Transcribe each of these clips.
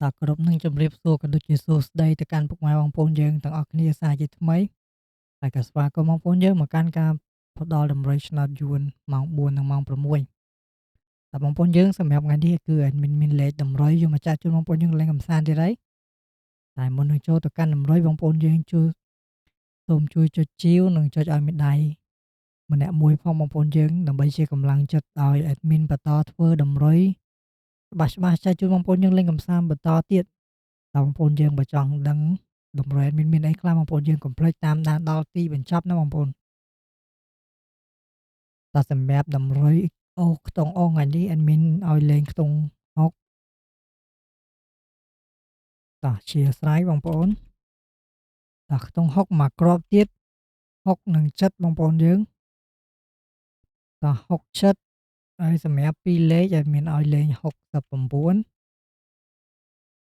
តគោរពនឹងជម្រាបសួរក៏ដូចជាសួស្តីទៅកាន់ពុកម៉ែបងប្អូនយើងទាំងអស់គ្នាសាជាថ្មីហើយក៏ស្វាគមន៍បងប្អូនយើងមកកាន់ការផ្ដល់តម្រុយឆ្នោតយួនម៉ោង4និងម៉ោង6តើបងប្អូនយើងសម្រាប់ថ្ងៃនេះគឺមានលេខតម្រុយយកមកចាក់ជូនបងប្អូនយើងលេងកម្សាន្តទៀតហើយតែមុននឹងចូលទៅកាន់តម្រុយបងប្អូនយើងសូមជួយចុចជីវនិងចុចឲ្យមេដៃម្នាក់មួយផងបងប្អូនយើងដើម្បីជាកម្លាំងចិត្តឲ្យ admin បន្តធ្វើតម្រុយច្បាស់ៗចែកជូនបងប្អូនយើងលេងកម្សាន្តបន្តទៀតតើបងប្អូនយើងបើចង់ដឹងតម្រុយ admin មានអីខ្លះបងប្អូនយើងកុំភ្លេចតាមដានដល់ទីបញ្ចប់ណាបងប្អូនតើសម្រាប់តម្រុយខ្ទង់អូថ្ងៃនេះ admin ឲ្យលេងខ្ទង់6តោះអធ្យាស្រ័យបងប្អូនតោះខ្ទង់6មកគ្រាប់ទៀត6និង7បងប្អូនយើងតោះ6 7ហើយសម្រាប់2លេខ admin ឲ្យលេង69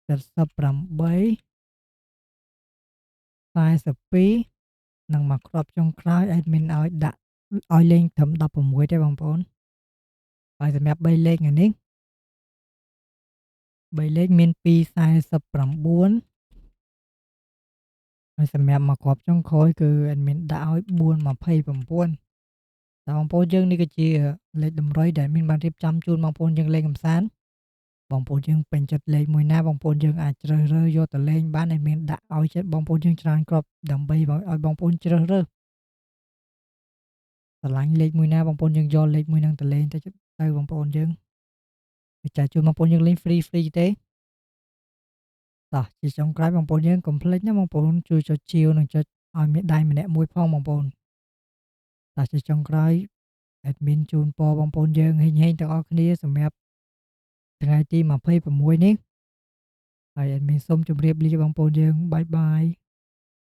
78 42និងមកគ្រាប់ចុងក្រោយ admin ឲ្យលេងត្រឹម16ទេបងប្អូនហើយសម្រាប់3លេខថ្ងៃនេះ3លេខមាន249ហើយសម្រាប់មកគ្រាប់ចុងក្រោយគឺ admin ដាក់ឲ្យ429តើបងប្អូនយើងនេះគឺជាលេខតម្រុយដែលadminបានរៀបចំជូនបងប្អូនយើងលេងកម្សាន្តបងប្អូនយើងពេញចិត្តលេខមួយណាបងប្អូនយើងអាចជ្រើសរើសយកទៅលេងបានadminដាក់ឲ្យចិត្តបងប្អូនយើងច្រើនគ្រាប់ដើម្បីឲ្យបងប្អូនជ្រើសរើសស្រឡាញ់លេខមួយណាបងប្អូនយើងយកលេខមួយហ្នឹងទៅលេងទៅបងប្អូនយើងវាចែកជូនបងប្អូនយើងលេង free ទេតោះជាចុងក្រោយបងប្អូនយើងកុំភ្លេចណាបងប្អូនជួយចុចជាវនិងចុចឲ្យមេដៃម្នាក់មួយផងបងប្អូនតោះជាចុងក្រោយ admin ជូនពរបងប្អូនយើងហេងៗទាំងអស់គ្នាសម្រាប់ថ្ងៃទី26នេះហើយ admin សូមជម្រាបលាបងប្អូនយើងបាយបាយ